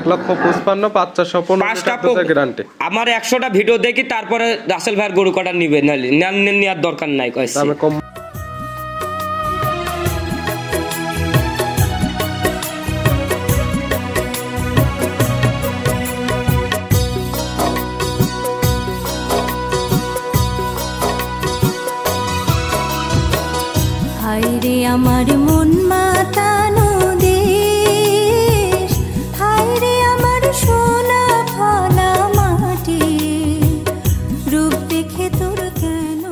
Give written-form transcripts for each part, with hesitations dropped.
1,55,000 5,415 guarantee. আমার 100টা video দেখি তারপরে রাসেল ভাইয়ের গরু কটা নিবে, নালি নেওয়ার দরকার নাই কইছে। দামে কম। হায়রে আমার মন মাতানো দেশ, হায়রে আমার সোনা ফলা মাটি, রূপ দেখে তোর কেন।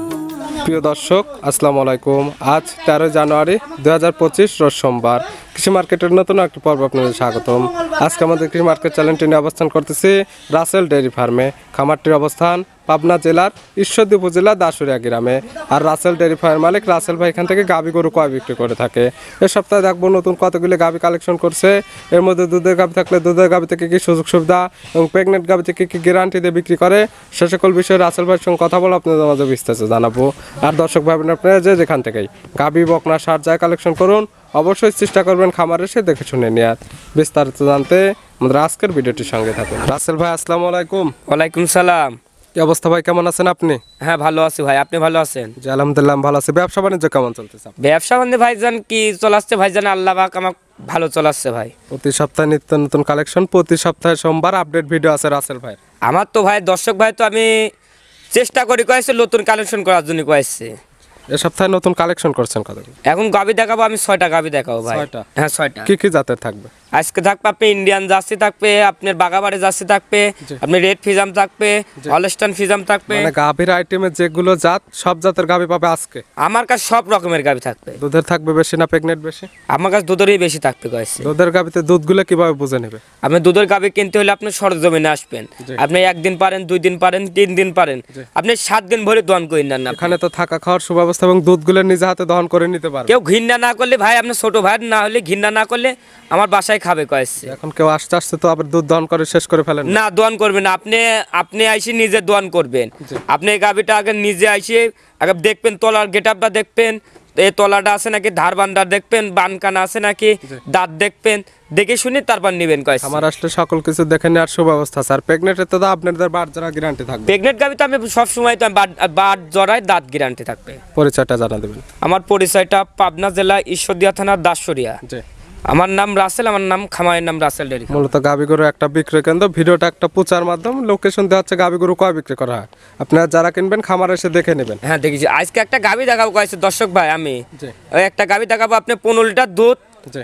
প্রিয় দর্শক আসসালামু আলাইকুম। আজ 13 জানুয়ারি 2025 রোজ সোমবার। কৃষি মার্কেটের নতুন একটি পর্ব আপনাদের স্বাগতম। আজকে আমাদের কৃষি মার্কেট চ্যানেলটি নিয়ে অবস্থান করতেছি রাসেল ডেয়ারি ফার্মে। খামারটির অবস্থান পাবনা জেলার ঈশ্বরদী উপজেলা দাসুরিয়া গ্রামে। আর রাসেল ডেয়ারি ফার্মের মালিক রাসেল ভাই এখান থেকে গাভী গরু কয় বিক্রি করে থাকে। এ সপ্তাহে দেখবো নতুন কতগুলি গাভী কালেকশন করছে। এর মধ্যে দুধের গাভী থাকলে দুধের গাভী থেকে কি সুযোগ সুবিধা এবং প্রেগনেন্ট গাভী থেকে কি গ্যারান্টি দিয়ে বিক্রি করে, সে সকল বিষয়ে রাসেল ভাইয়ের সঙ্গে কথা বলে আপনাদের মাঝে বিস্তারিত জানাবো। আর দর্শক ভাই আপনারা যেখান থেকেই গাভী বকনা সার যায় কালেকশন করুন, অবশ্যই চেষ্টা করবেন খামার এসে দেখে শুনে নেওয়ার। বিস্তারিত জানতে আমাদের আজকের ভিডিওটির সঙ্গে থাকুন। রাসেল ভাই আসসালামু আলাইকুম। ওয়ালাইকুম সালাম। কি অবস্থা ভাই, কেমন আছেন আপনি? হ্যাঁ ভালো আছি ভাই, আপনি ভালো আছেন? জি আলহামদুলিল্লাহ ভালো আছি। ব্যবসা বাণিজ্য কেমন চলতেছে? ব্যবসা বাণিজ্য ভাইজান কি চলাচ্ছে ভাইজান, আল্লাহ পাক আমার ভালো চলাচ্ছে ভাই। প্রতি সপ্তাহে নিত্য নতুন কালেকশন, প্রতি সপ্তাহে সোমবার আপডেট ভিডিও আছে রাসেল ভাই। আমার তো ভাই দর্শক ভাই তো আমি চেষ্টা করি কয়েছে নতুন কালেকশন করার জন্য কয়েছে। এ সপ্তাহে নতুন কালেকশন করছেন কত? এখন গাভী দেখাবো আমি 6টা গাভী দেখাবো ভাই। 6টা? হ্যাঁ 6টা। কি কি জাতের থাকবে? আজকে থাকবে আপনি ইন্ডিয়ান জার্সি থাকবে, আপনার বাগাবাড়ি জার্সি থাকবে, আপনি রেড ফিজাম থাকবে, হলস্টাইন ফিজাম থাকবে। মানে গাভীর আইটেমে যেগুলো জাত সব জাতের গাভী পাবে আজকে? আমার কাছে সব রকমের গাভী থাকবে। দুধের থাকবে বেশি না প্রেগনেন্ট বেশি? আমার কাছে দুধেরই বেশি থাকবে কয়েছে। দুধের গাভীতে দুধগুলো কিভাবে বুঝে নেবে? আপনি দুধের গাভী কিনতে হলে আপনি সরজমিনে আসবেন। আপনি 1 দিন পারেন, 2 দিন পারেন, 3 দিন পারেন, আপনি 7 দিন ভরে দহন করে নেন না। এখানে তো থাকা খাওয়ার সুব্যবস্থা এবং দুধগুলো নিজে হাতে দহন করে নিতে পারবে। কেউ ঘৃণা না করলে ভাই, আপনার ছোট ভাই না হলে ঘৃণা না করলে আমার বাসায় খাবে কয়েছে। এখন কেউ আসতে আসতে তো আবার দুধ দহন করে শেষ করে ফেলেন না, দোয়ান করবেন না। আপনি আইসে নিজে দোয়ান করবেন। আপনি এই গাভীটা আগে নিজে আইসে আগে দেখবেন, তলার গেটআপটা দেখবেন, এই তলাটা আছে নাকি, ধারবান্ডা দেখবেন, বানকানা আছে নাকি, দাঁত দেখবেন, দেখে শুনে তারপর নেবেন কয়েছে। আমার আসলে সকল কিছু দেখে নেওয়ার সুব্যবস্থা স্যার। প্রেগনেন্টের তো আপনাদের বাট জরা গ্যারান্টি থাকবে? প্রেগনেন্ট গাভী তো আমি সব সময় তো বাট জরায় দাঁত গ্যারান্টি থাকবে। পরিচয়টা জানা দেবেন? আমার পরিচয়টা পাবনা জেলা ঈশ্বরদী থানা দাসুরিয়া। আমার নাম রাসেল, আমার নাম খামারের নাম রাসেল ডেয়ারি। মূলত গাভী গরু একটা বিক্রয় কেন্দ্র। ভিডিওটা একটা প্রচার মাধ্যম, লোকেশন দেওয়া হচ্ছে গাভী গরু কয় বিক্রি করা হয়। আপনারা যারা কিনবেন খামার এসে দেখে নেবেন। হ্যাঁ দেখেছি। আজকে একটা গাভী দেখাবো কয়েছে দর্শক ভাই। আমি ওই একটা গাভী দেখাবো, আপনি 15 লিটার দুধ,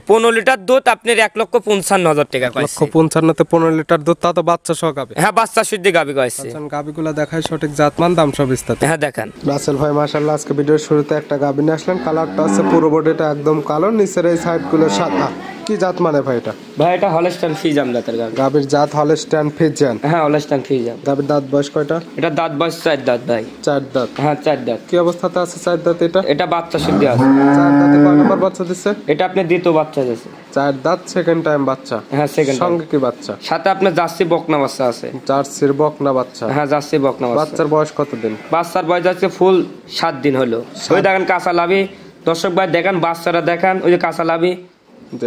15 লিটার দুধ আপনার 1,55,000 টাকা। 1,55,000-তে 15 লিটার দুধ, তা তো বাচ্চা সহ গাভী। হ্যাঁ বাচ্চা শুদ্ধ গাভী কয়েছে। গাভীগুলো দেখায় সঠিক জাতমান, দাম সব বিস্তারিত। হ্যাঁ দেখান। রাসেল ভাই মাশাআল্লাহ আজকে ভিডিওর শুরুতে একটা গাভী নিয়ে আসলেন। কালারটা আছে পুরো বডিটা একদম কালো, নিচের এই সাইডগুলো সাদা। কি জাত মানে ভাই এটা? ভাই এটা হলস্টাইন ফিজাম জাতের গাভী। গাভীর জাত হলস্টাইন ফিজিয়ান? হ্যাঁ হলস্টাইন ফিজাম। গাভীর দাঁত বয়স কয়টা? এটা দাঁত বয়স 4 দাঁত ভাই। 4 দাঁত? হ্যাঁ 4 দাঁত। কি অবস্থাতে আছে 4 দাঁত এটা? এটা বাচ্চা শুদ্ধ আছে। 4 দাঁতে কয় নাম্বার বাচ্চা দিচ্ছে? এটা আপনি দ্বিতীয় বাচ্চা দিয়েছে। 4 দাঁত সেকেন্ড টাইম বাচ্চা? হ্যাঁ সেকেন্ড। সঙ্গে কি বাচ্চা? সাথে আপনার জার্সি বকনা বাচ্চা আছে। জার্সির বকনা বাচ্চা? হ্যাঁ জার্সি বকনা বাচ্চা। বাচ্চার বয়স কত দিন? বাচ্চার বয়স আছে ফুল 7 দিন হলো। ওই দেখেন কাঁচা লাভি, দর্শক ভাই দেখেন বাচ্চারা দেখেন, ওই যে কাঁচা লাভি।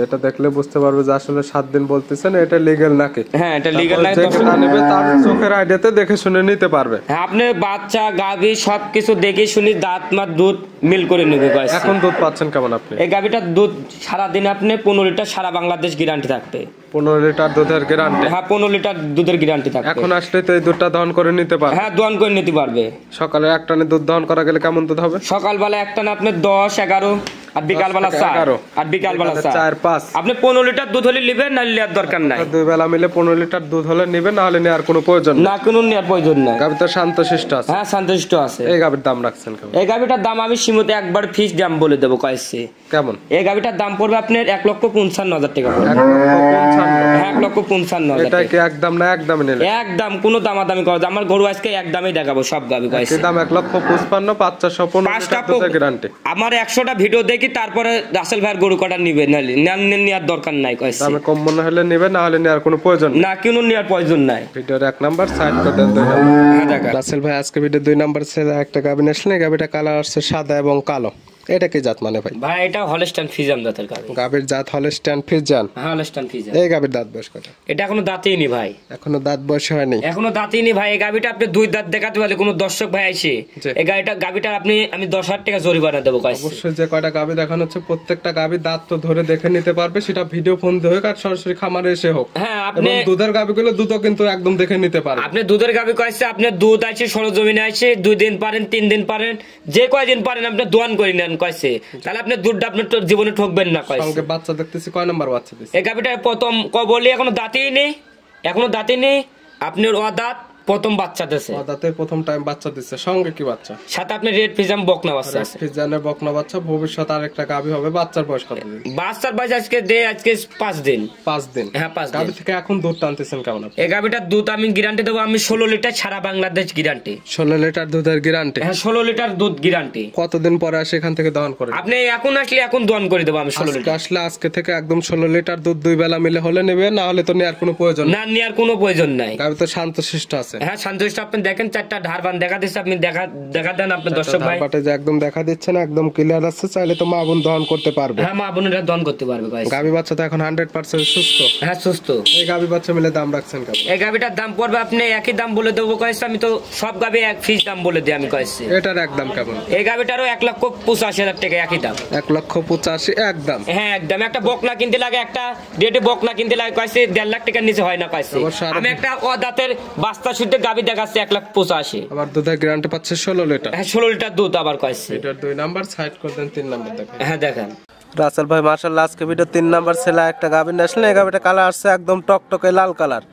এটা দেখলে বুঝতে পারবে যে আসলে 7 দিন বলতেছেন, এটা লিগ্যাল নাকি? হ্যাঁ এটা লিগ্যাল নাকি, যেটা নেবে তার চোখের আইডিয়াতে দেখে শুনে নিতে পারবে। হ্যাঁ আপনি বাচ্চা গাভী সবকিছু দেখে শুনি দাঁত মাত দুধ মিল করে নেবে গাইস। এখন দুধ পাচ্ছেন কেমন আপনি? এই গাভীটার দুধ সারা দিন আপনি 15 লিটার সারা বাংলাদেশ গ্যারান্টি থাকবে। 15 লিটার দুধের গ্যারান্টি? হ্যাঁ 15 লিটার দুধের গ্যারান্টি থাকবে। এখন আসলে তো এই দুধটা দহন করে নিতে পারবে? হ্যাঁ দহন করে নিতে পারবে। সকালে এক টানে দুধ দহন করা গেলে কেমন দুধ হবে? সকালবেলা এক টানে আপনি 10, 11, আর বিকালবেলা 4, আর বিকালবেলা 4, 5। আপনি 15 লিটার দুধ হলে নেবেন, না নেওয়ার দরকার নাই। দুই বেলা মিলে 15 লিটার দুধ হলে নেবেন, না হলে নেওয়ার কোনো প্রয়োজন না, কোনো নেওয়ার প্রয়োজন নাই। গাভী তো শান্তশিষ্ট আছে? হ্যাঁ শান্তশিষ্ট আছে। এই গাভীর দাম রাখছেন কেমন? এই গাভীটার দাম আমি সীমিত একবার ফিক্স দাম বলে দেবো কয়েছে। কেমন? এই গাভীটার দাম পড়বে আপনার 1,55,000 টাকা। 1,55,000? হ্যাঁ 1,55,000। এটা কি একদম না একদম নিলে? একদম, কোনো দামাদামি করা যায়। আমার গরু আজকে একদমই দেখাবো সব গাভী কয়েছে। দাম 1,55,000, 515 গ্যারান্টি। আমার 100টা ভিডিও দেখি তারপরে রাসেল ভাইয়ের গরু কটা নিবে, নালি নেওয়ার দরকার নাই কয়েছে। দামে কম মনে হলে নেবে, না হলে নেওয়ার কোনো প্রয়োজন না, কোনো নেওয়ার প্রয়োজন নাই। ভিডিওর 1 নাম্বার সাইড করে দেন 2 নাম্বার। হ্যাঁ দেখা। রাসেল ভাই আজকে ভিডিও 2 নাম্বার ছেড়ে একটা গাভী আসলে, গাভীটা কালার আসছে সাদা এবং কালো। এটা কি জাত মানে ভাই? ভাই এটা হলস্টাইন ফ্রিজিয়ান জাতের গাবি। গাভীর জাত হলস্টাইন ফ্রিজিয়ান। হ্যাঁ হলস্টাইন ফ্রিজিয়ান। এই গাভীর দাঁত বয়স কত? এটা এখনো দাঁতেই নি ভাই। এখনো দাঁত বয়স হয়নি? এখনো দাঁতেই নি ভাই। এই গাবিটা আপনি দুই দাঁত দেখাতে পারলে কোনো দর্শক ভাই আইছে এই গাবিটা আমি 10,000 টাকা জরিমানা দেবো কইছি। অবশ্যই যে কয়টা গাভী দেখানো হচ্ছে প্রত্যেকটা গাভী দাঁত তো ধরে দেখে নিতে পারবে, সেটা ভিডিও ফোন দিয়ে হোক আর সরাসরি খামারে এসে হোক। হ্যাঁ আপনি দুধের গাভীগুলো দুধও কিন্তু একদম দেখে নিতে পারবে। আপনি দুধের গাবি কইছে, আপনি দুধ আছে সরজমিনে আছে 2 দিন পারেন 3 দিন পারেন যে কয়দিন পারেন আপনি দোয়ান করে নেন কইছে, তাহলে আপনি দুধটা আপনি জীবনে ঠকবেন না কইছে। সঙ্গে বাচ্চা দেখতেছি, কয় নাম্বার বাচ্চা দিছে? এই গাবিটা প্রথম বলি এখনো দাঁতেই নেই, আপনার অদাঁত প্রথম বাচ্চা দিছে। দাঁতের প্রথম টাইম বাচ্চা দিচ্ছে, সঙ্গে কি বাচ্চা? সাথে আপনি রেড ফিজাম বকনা বাচ্চা আছে। ফিজানের বকনা বাচ্চা, ভবিষ্যৎ আরেকটা গাভী হবে। বাচ্চার বয়স কত দিন? বাচ্চার বয়স আজকে 5 দিন। 5 দিন? হ্যাঁ 5 দিন। গাভী থেকে এখন দুধ টানতেছেন কেমন আপনি? এই গাভীটার দুধ আমি গ্যারান্টি দেবো, আমি 16 লিটার সারা বাংলাদেশ গ্যারান্টি। 16 লিটার দুধের গ্যারান্টি? হ্যাঁ 16 লিটার দুধ গ্যারান্টি। কতদিন পরে আসে এখান থেকে দহন করে? আপনি এখন আসলে এখন দহন করে দেবো আমি 16 লিটার। আসলে আজকে থেকে একদম 16 লিটার দুধ 2 বেলা মিলে হলে নেবে, না হলে তো নেওয়ার কোনো প্রয়োজন না, নেওয়ার কোনো প্রয়োজন নাই। গাভী তো শান্তশিষ্ট আছে। হ্যাঁ শান্তশিষ্ট। আপনি দেখেন 4টা ধারবান দেখা দিচ্ছে, আপনি দেখা দেন আপনার দর্শক ভাই। ধারবাটে যে একদম দেখা দিচ্ছে না, একদম ক্লিয়ার আছে, চাইলে তো মা বোন দহন করতে পারবে। হ্যাঁ মা বোনেরা দহন করতে পারবে গাইস। গাভী বাচ্চা তো এখন 100% সুস্থ। হ্যাঁ সুস্থ। এই গাভী বাচ্চা মিলে দাম রাখছেন কেমন? এই গাভীটার দাম পড়বে আপনি একই দাম বলে দেবো কইছে, আমি তো সব গাভী এক ফিক্স দাম বলে দিই আমি কইছি। এটার একদম কেমন? এই গাভীটারও 1,85,000 টাকা একই দাম। 1,85,000 একদম? হ্যাঁ একদম। একটা বকনা কিনতে লাগে, একটা রেডি বকনা কিনতে লাগে কইছে 1.5 লাখ টাকার নিচে হয় না কইছে। আমি একটা অদাতের বাস্তা শুদ্ধ গাভী দেখাচ্ছি 1,85,000। আবার দুধের গ্যারান্টি পাচ্ছে 16 লিটার। হ্যাঁ 16 লিটার দুধ আবার কইছে। এটার 2 নাম্বার সাইড করে দেন, 3 নাম্বার দেখেন। হ্যাঁ দেখেন রাসেল ভাই মাশাআল্লাহ, আজকে ভিডিও 3 নাম্বার ছেলে একটা গাভী আসলে। এই গাভীটা কালার আসছে একদম টকটকে লাল কালার।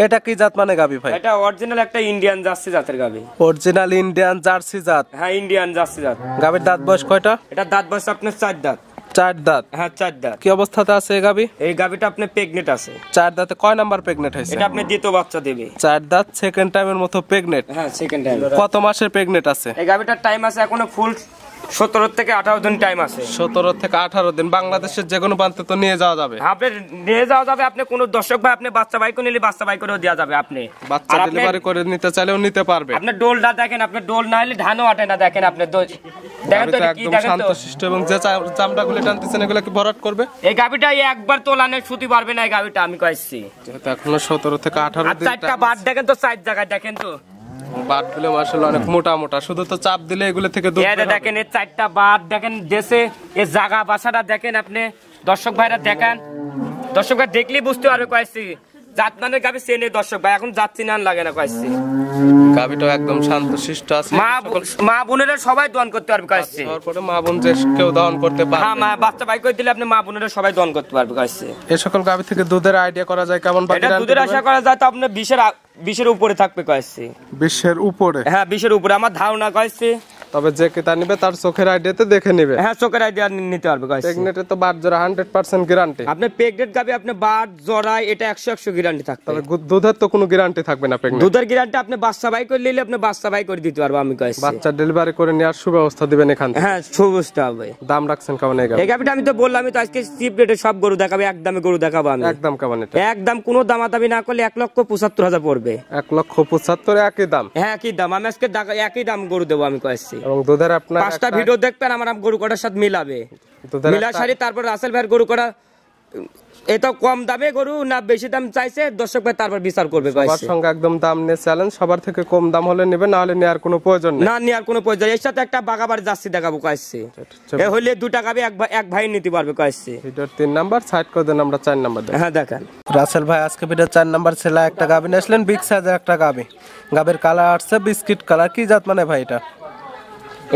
এটা কি জাত মানে গাভী ভাই? এটা অরিজিনাল একটা ইন্ডিয়ান জার্সি জাতের গাভী। অরিজিনাল ইন্ডিয়ান জার্সি জাত? হ্যাঁ ইন্ডিয়ান জার্সি জাত। গাভীর দাঁত বয়স কয়টা? এটা দাঁত বয়স আপনার 4 দাঁত। 4 দাঁত? হ্যাঁ 4 দাঁত। কি অবস্থাতে আছে এই গাভী? এই গাভীটা আপনি প্রেগনেন্ট আছে। 4 দাঁতে কয় নাম্বার প্রেগনেন্ট হয়েছে? এটা আপনি দ্বিতীয় বাচ্চা দেবে। 4 দাঁত সেকেন্ড টাইমের মতো প্রেগনেন্ট? হ্যাঁ সেকেন্ড টাইম। কত মাসের প্রেগনেন্ট আছে? এই গাভীটার টাইম আছে এখনো ফুল 17 থেকে 18 দিন টাইম আছে। 17 থেকে 18 দিন। বাংলাদেশের যে কোনো প্রান্তে তো নিয়ে যাওয়া যাবে? আপনি নিয়ে যাওয়া যাবে। আপনি কোন দর্শক ভাই আপনি বাচ্চা ভাই করে নিলে বাচ্চা ভাই করেও দেওয়া যাবে। আপনি বাচ্চা ডেলিভারি করে নিতে চাইলেও নিতে পারবে। আপনি ডোলটা দেখেন, আপনি ডোল না হলে ধানও আটে না। দেখেন আপনি দেখেন তো কি একদম দেখেন তো। শান্তশিষ্ট, এবং যে চামড়াগুলো টানতেছেন এগুলো কি ভরাট করবে? এই গাভীটা একবার তোলানে ছুটি পারবে না। এই গাভীটা আমি কইছি যেহেতু এখনো 17 থেকে 18 আর দিন। 4টা বাট দেখেন তো, 4 জায়গায় দেখেন তো বাটগুলো মাশাআল্লাহ অনেক মোটা মোটা, শুধু তো চাপ দিলে এগুলো থেকে দুধ বের হবে। দেখেন এই 4টা বাট দেখেন দেশে এই জায়গা বাসাটা দেখেন আপনি দর্শক ভাইরা দেখেন। দর্শক ভাই দেখলেই বুঝতে পারবে কইছি জাত মানে গাভী চেনে দর্শক ভাই, এখন জাত চিনান লাগে না কইছি। গাভীটাও একদম শান্তশিষ্ট আছে। মা বোনেরা সবাই দহন করতে পারবে কইছি। তারপরে মা বোন যে কেউ দহন করতে পারবে। হ্যাঁ মা বাচ্চা ভাই কই দিলে আপনি মা বোনেরা সবাই দহন করতে পারবে কইছি। এই সকল গাভী থেকে দুধের আইডিয়া করা যায় কেমন? এটা দুধের আশা করা যায় তো আপনি 20-এর উপরে থাকবে কইছি। 20-এর উপরে? হ্যাঁ 20-এর উপরে আমার ধারণা কইছি। তবে যে কেতা নিবে তার চোখের আইডিয়াতে দেখে নিবে। হ্যাঁ চোখের আইডিয়া নিতে পারবে কইছি। প্রেগনেটে তো বাট জোড়া 100% গ্যারান্টি। আপনি প্রেগনেন্ট গাবি আপনি বাট জড়াই এটা 100 গ্যারান্টি থাকবে। তবে দুধের তো কোনো গ্যারান্টি থাকবে না প্রেগনেন্ট? দুধের গ্যারান্টি আপনি বাচ্চা ভাই করে নিলে আপনি বাচ্চা ভাই করে দিতে পারবো আমি কইছি। বাচ্চা ডেলিভারি করে নেওয়ার সুব্যবস্থা দিবেন এখান থেকে? হ্যাঁ সুবস্থা হবে। দাম রাখছেন কেমন এই গাভী? এই গাবিটা আমি তো বললাম তো আজকে চিপ রেটে সব গরু দেখাবে, একদমে গরু দেখাবো আমি। একদম কেমন এটা? একদম কোনো দামাদামি না করলে 1,75,000 পড়বে। 1,75,000 একই দাম? হ্যাঁ একই দাম। আমি আজকে একই দাম গরু দেবো আমি কইছি। এবং দুধের আপনার 5টা ভিডিও দেখবেন আমার গরু কটার সাথে মিলাবে, মিলা সারি তারপর রাসেল ভাইয়ের গরু কটা এটা কম দামে গরু না বেশি দাম চাইছে দর্শক ভাই তারপর বিচার করবে। সবার সঙ্গে একদম দাম নিয়ে চ্যালেঞ্জ, সবার থেকে কম দাম হলে নেবে, না হলে নেওয়ার কোনো প্রয়োজন নেই। না নেওয়ার কোনো প্রয়োজন। এর সাথে একটা বাগাবাড়ি যাচ্ছি দেখাবো কইছি। এ হইলে 2 টাকা এক ভাই নিতে পারবে কইছি। ভিডিওর 3 নাম্বার সাইড করে দেন, আমরা 4 নাম্বার দেব। হ্যাঁ দেখেন রাসেল ভাই আজকে ভিডিও 4 নাম্বার ছেলে একটা গাভী নিয়ে আসলেন, বিগ সাইজের একটা গাভী। গাভীর কালার আসছে বিস্কিট কালার। কি জাত মানে ভাই এটা?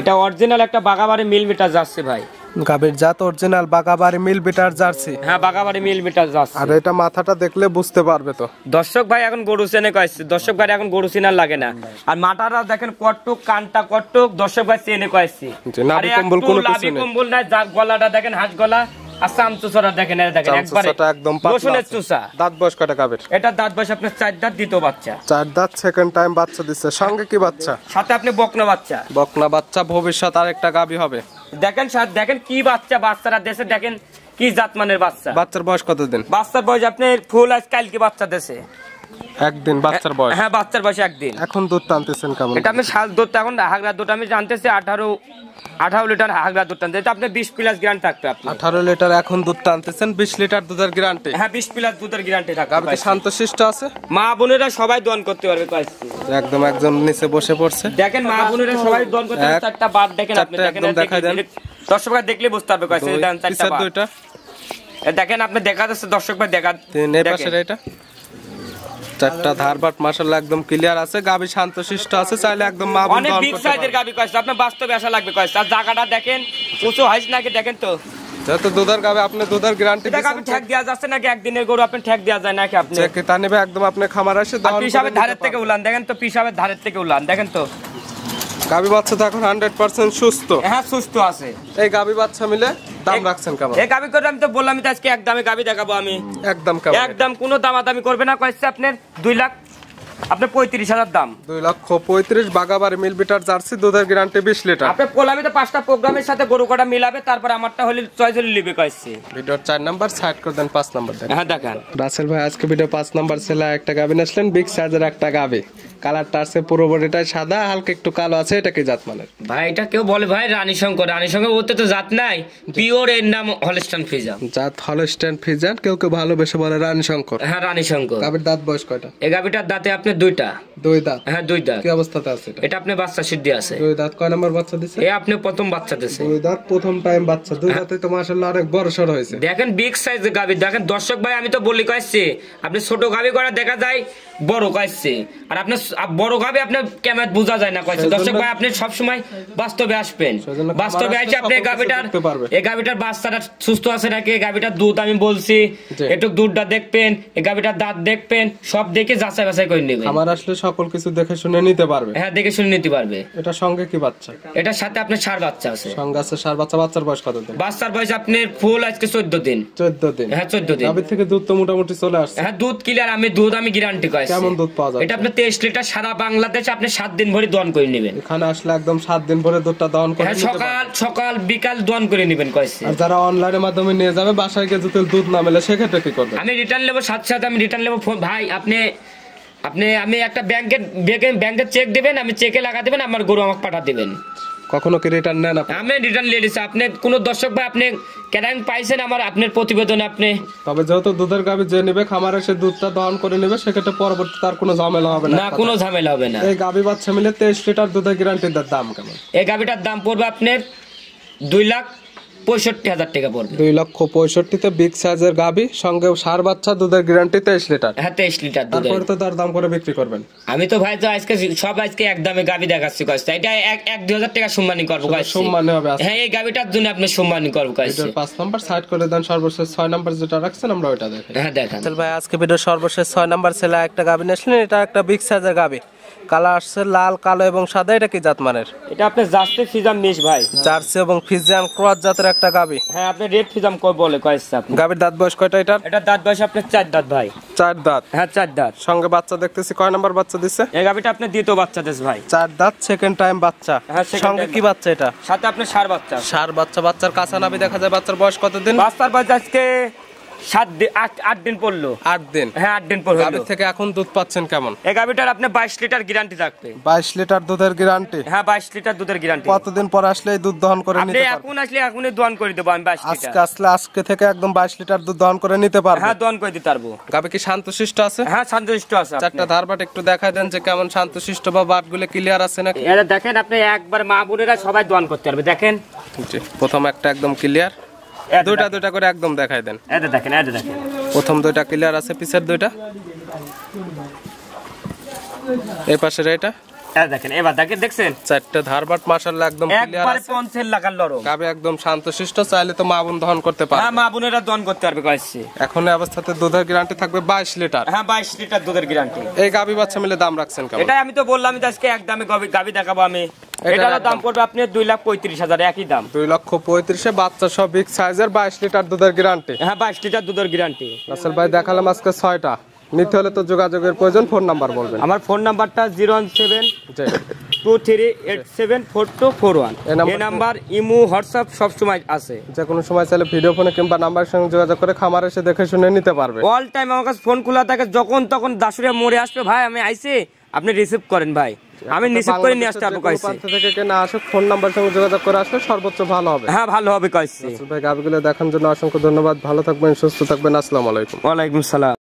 এটা অরিজিনাল একটা বাগাবাড়ি মিল বিটার যাচ্ছে ভাই। গাভীর জাত অরিজিনাল বাগাবাড়ি মিল বিটার জার্সি? হ্যাঁ বাগাবাড়ি মিল বিটার যাচ্ছে। আর এটা মাথাটা দেখলে বুঝতে পারবে তো দর্শক ভাই এখন গরু চেনে কইছে। দর্শক ভাই এখন গরু চেনার লাগে না। আর মাথাটা দেখেন কটটুক, কানটা কটটুক, দর্শক ভাই চেনে কইছে। নাভি কম্বল কোনো কিছু নেই। নাভি কম্বল নাই, জাগ গলাটা দেখেন হাঁস গলা। আর চামচুসাটা দেখেন, এই দেখেন একবারে একদম পাতলা রসুনের চুসা। দাঁত বয়স কয়টা গাভীর? এটা দাঁত বয়স আপনার 4 দাঁত, দ্বিতীয় বাচ্চা। 4 দাঁত সেকেন্ড টাইম বাচ্চা দিচ্ছে। সঙ্গে কি বাচ্চা? সাথে আপনি বকনা বাচ্চা। বকনা বাচ্চা, ভবিষ্যৎ আরেকটা গাভী হবে। দেখেন দেখেন কি বাচ্চা, বাচ্চারা দেশে দেখেন কি জাতমানের বাচ্চা। বাচ্চার বয়স কত দিন? বাচ্চার বয়স আপনি ফুল আজ কালকে বাচ্চা দেশে। একদিন বাচ্চার বয়স। হ্যাঁ বাচ্চার বয়স একদিন। এখন দুধ টানতেছেন কেমন? এটা আমি শাল দুধ এখন হাগরা দুধ আমি জানতেছি 18 লিটার হাগরা দুধ টানতে, এটা আপনি 20 প্লাস গ্যারান্টি থাকবে। আপনি 18 লিটার এখন দুধ টানতেছেন, 20 লিটার দুধের গ্যারান্টি। হ্যাঁ 20 প্লাস দুধের গ্যারান্টি থাকবে। গাবি কি শান্তশিষ্ট আছে? মা বোনেরা সবাই দোয়ান করতে পারবে কয়েছি। একদম একজন নিচে বসে পড়ছে, দেখেন মা বোনেরা সবাই দোয়ান করতে পারবে। চারটা বাদ দেখেন আপনি, দেখেন দেখাই দেন দর্শকরা দেখলে বুঝতে পারবে কয়েছি। দেন চারটা বাদ দুইটা দেখেন আপনি, দেখা যাচ্ছে দর্শক ভাই দেখা। এই পাশের এটা চারটা ধারবাট মাশাআল্লাহ একদম ক্লিয়ার আছে। গাবি শান্তশিষ্ট আছে, চাইলে একদম মা বোন অনেক দহন বিগ করতে সাইজের পারবে। গাবি কয়েছে, আপনি বাস্তবে আসা লাগবে কয়েছে। আর জায়গাটা দেখেন উঁচু হাইস নাকি দেখেন তো। যেহেতু দুধের গাবি, আপনি দুধের গ্যারান্টি এটা গাবি ঠ্যাক দেওয়া যাচ্ছে নাকি? একদিনের গরু আপনি ঠ্যাক দেওয়া যায় নাকি? আপনি চেক তা নেবে একদম, আপনি খামার আসে দহন করে পিসাবের নিতে ধারের থেকে পারবেন। উলান দেখেন তো, পিসাবের ধারের থেকে উলান দেখেন তো। গাবি বাচ্চা তো এখন 100% সুস্থ। হ্যাঁ সুস্থ আছে। এই গাবি বাচ্চা মিলে দাম রাখছেন কেমন? এই গাবি করে আমি তো বললাম তো আজকে এক দামে গাবি দেখাবো আমি। একদম কেমন? একদম কোনো দামাদামি করবে না কয়েছে। আপনার 2 লাখ, আপনার 35,000 দাম। 2,35,000 বাগাবাড়ি মিল বিটার জার্সি, দুধের গ্যারান্টি 20 লিটার। আপনি বললাম তো 5টা প্রোগ্রামের সাথে গরু কটা মিলাবে, তারপর আমারটা হলে চয়েস হলে লিবে কয়েছে। ভিডিওর 4 নাম্বার সাইড করে দেন, 5 নাম্বার দেন। হ্যাঁ দেখেন রাসেল ভাই আজকে ভিডিও 5 নাম্বার ছেলে একটা গাবি আসলেন, বিগ সাইজের একটা গাবি। কালারটা আছে পুরো বডিটাই সাদা, হালকা একটু কালো আছে। এটা কি জাত মানের ভাই? এটা কেউ বলে ভাই রানী শঙ্কর, রানী শঙ্কর ওতে তো জাত নাই, পিওর এর নাম হলস্টাইন ফ্রিজিয়ান। জাত হলস্টাইন ফ্রিজিয়ান, কেউ কেউ ভালোবেসে বলে রানী শঙ্কর। হ্যাঁ রানী শঙ্কর। গাবির দাঁত বয়স কয়টা? এই গাবিটার দাঁতে আপনি 2টা। 2 দাঁত? হ্যাঁ 2 দাঁত। কি অবস্থাতে আছে এটা? এটা আপনি বাচ্চা সিদ্ধি আছে। 2 দাঁত কয় নাম্বার বাচ্চা দিছে? এই আপনি প্রথম বাচ্চা দিছে। 2 দাঁত প্রথম টাইম বাচ্চা। 2 দাঁতে তো মাশাআল্লাহ অনেক বড় সর হয়েছে। দেখেন বিগ সাইজের গাবি দেখেন দর্শক ভাই, আমি তো বলি কয়েছে আপনি ছোট গাবি করা দেখা যায়, বড় কয়েছে। আর আপনি বড় গাবি আপনার ক্যামেরা বোঝা যায় না কয়েছে। দর্শক ভাই আপনি সব সময় বাস্তবে আসবেন, বাস্তবে এসে আপনি এই গাবিটার বাচ্চাটা সুস্থ আছে নাকি, এই গাবিটার দুধ আমি বলছি একটু দুধটা দেখবেন, এই গাবিটার দাঁত দেখবেন, সব দেখে যাচাই বাছাই করে নেবেন। আমার আসলে সকল কিছু দেখে শুনে নিতে পারবে। হ্যাঁ দেখে শুনে নিতে পারবে। এটা সঙ্গে কি বাচ্চা? এটার সাথে আপনার ষাঁড় বাচ্চা আছে। সঙ্গে আছে ষাঁড় বাচ্চা। বাচ্চার বয়স কত দিন? বাচ্চার বয়স আপনার ফুল আজকে 14 দিন। 14 দিন? হ্যাঁ 14 দিন। গাবির থেকে দুধ তো মোটামুটি চলে আসছে। হ্যাঁ দুধ ক্লিয়ার, আমি গ্যারান্টি কইছি। কেমন দুধ পাওয়া যায়? এটা আপনি 23 লিটার সারা বাংলাদেশে আপনি 7 দিন ভরে দহন করে নেবেন। এখানে আসলে একদম 7 দিন ভরে দুধটা দহন করে হ্যাঁ নিতে পারবেন। সকাল বিকাল দহন করে নেবেন কইছি। আর যারা অনলাইনের মাধ্যমে নিয়ে যাবে, বাসায় গিয়ে যদি দুধ না মেলে সেক্ষেত্রে কি করবে? আমি রিটার্ন নেব, সাথে সাথে আমি রিটার্ন নেব। ভাই আপনি আমি একটা ব্যাংকে চেক দিবেন, আমি চেকে লাগা দিবেন, আমার গরু আমাকে পাঠা দিবেন। কখনো কি রিটার্ন নেন আপনি? আমি রিটার্ন নিয়ে নিছি। আপনি কোন দর্শক ভাই আপনি কেন পাইছেন আমার আপনার প্রতিবেদনে আপনি? তবে যেহেতু দুধের গাবি যে নেবে খামারে সে দুধটা দহন করে নেবে, সেক্ষেত্রে পরবর্তী তার কোনো ঝামেলা হবে না। না কোনো ঝামেলা হবে না। এই গাবি বাচ্চা মিলে 23 লিটার দুধের গ্যারান্টির দাম কেমন? এই গাবিটার দাম পড়বে আপনার 2,65,000 টাকা পড়বে। 2,65,000-তে বিগ সাইজের গাবি, সঙ্গে ষাঁড় বাচ্চা, দুধের গ্যারান্টি 23 লিটার। হ্যাঁ 23 লিটার দুধ। তারপরে তো তার দাম করে বিক্রি করবেন? আমি তো ভাই তো আজকে এক দামে গাবি দেখাচ্ছি কষ্ট। এটা 1-2,000 টাকা সম্মানী করবো কষ্ট। সম্মানী হবে। হ্যাঁ এই গাবিটার জন্য আপনি সম্মানী করবো কষ্ট। 5 নাম্বার সাইড করে দেন, সর্বশেষ 6 নাম্বার যেটা রাখছেন আমরা ওইটা দেখি। হ্যাঁ দেখেন ভাই আজকে ভিডিও সর্বশেষ 6 নাম্বার ছেলে একটা গাবি নিয়েছিলেন। এটা একটা বিগ সাইজের গাবি, কালার আসছে লাল, কালো এবং সাদা। এটা কি জাত মানের? এটা আপনি জার্সি ফিজাম মিশ ভাই, জার্সি এবং ফিজিয়ান ক্রস জাতের একটা গাবি। হ্যাঁ আপনি রেড ফিজাম কই বলে কইছে আপনি। গাবির দাঁত বয়স কয়টা এটার? এটা দাঁত বয়স আপনার 4 দাঁত ভাই। 4 দাঁত? হ্যাঁ 4 দাঁত। সঙ্গে বাচ্চা দেখতেছি, কয় নাম্বার বাচ্চা দিছে? এই গাবিটা আপনি দ্বিতীয় বাচ্চা দেশ ভাই। 4 দাঁত, সেকেন্ড টাইম বাচ্চা। হ্যাঁ, second সঙ্গে time কি বাচ্চা এটা? সাথে আপনার ষাঁড় বাচ্চা। ষাঁড় বাচ্চা। বাচ্চার কাঁচা নাভি দেখা যায়। বাচ্চার বয়স কতদিন? বাচ্চার বয়স আজকে 8 দিন পড়লো। 8 দিন? হ্যাঁ 8 দিন পর হলো। গাবির থেকে এখন দুধ পাচ্ছেন কেমন? এই গাবিটার আপনি 22 লিটার গ্যারান্টি থাকবে। 22 লিটার দুধের গ্যারান্টি? হ্যাঁ 22 লিটার দুধের গ্যারান্টি। কতদিন পর আসলে এই দুধ দহন করে আপনি নিতে পারবেন? এখন আসলে এখনই দহন করে দেব আমি 22 লিটার। আজকে আসলে আজকে থেকে একদম 22 লিটার দুধ দহন করে নিতে পারবেন? হ্যাঁ দহন করে দিতে পারবো। গাবি কি শান্তশিষ্ট আছে? হ্যাঁ শান্তশিষ্ট আছে। চারটা ধারবাট একটু দেখাই দেন যে কেমন শান্তশিষ্ট বা বাটগুলো ক্লিয়ার আছে নাকি। এটা দেখেন আপনি একবার মা বোনেরা সবাই দহন করতে পারবে। দেখেন জি, প্রথম একটা একদম ক্লিয়ার। দুইটা করে একদম দেখাই দেন। এটা দেখেন প্রথম দুইটা ক্লিয়ার আছে, পিছের দুইটা। এই পাশের এটা দেখেন। এবার দেখছেন চারটা ধারবাট মাশাআল্লাহ একদম ক্লিয়ার একবারে আছে। 5 লাখ লরম। গাবি একদম শান্তশিষ্ট, চাইলে তো মা বোন দহন করতে পারে। হ্যাঁ মা বোনেরা দহন করতে পারবে কইছি। এখন এই অবস্থাতে দুধের গ্যারান্টি থাকবে 22 লিটার। হ্যাঁ 22 লিটার দুধের গ্যারান্টি। এই গাবি বাচ্চা মিলে দাম রাখছেন কেমন? এটা আমি তো বললাম যে আজকে এক দামে গাবি দেখাবো আমি। এটার দাম পড়বে আপনি 2,35,000 একই দাম। 2,35,000 বাচ্চা সব বিগ সাইজের 22 লিটার দুধের গ্যারান্টি। হ্যাঁ 22 লিটার দুধের গ্যারান্টি। রাসেল ভাই দেখালাম আজকে 6টা। নিতে হলে তো যোগাযোগের প্রয়োজন, ফোন নাম্বার বলবেন। আমার ফোন নাম্বারটা 017 23874241। এই নাম্বার ইমো হোয়াটসঅ্যাপ সব সময় আছে। যে কোনো সময় চাইলে ভিডিও ফোনে কিংবা নাম্বারের সঙ্গে যোগাযোগ করে খামার এসে দেখে শুনে নিতে পারবে। অল টাইম আমার কাছে ফোন খোলা থাকে, যখন তখন দাসুরিয়া মোড়ে আসবে, ভাই আমি আইছি, আপনি রিসিভ করেন ভাই, আমি রিসিভ করে নিয়ে আসতে পারবো। কইছে থেকে কেনা আসুক, ফোন নাম্বার সঙ্গে যোগাযোগ করে আসলে সর্বোচ্চ ভালো হবে। হ্যাঁ ভালো হবে কইছে। ভাই গাবিগুলো দেখার জন্য অসংখ্য ধন্যবাদ। ভালো থাকবেন, সুস্থ থাকবেন। আসসালামু আলাইকুম। ওয়ালাইকুম সালাম।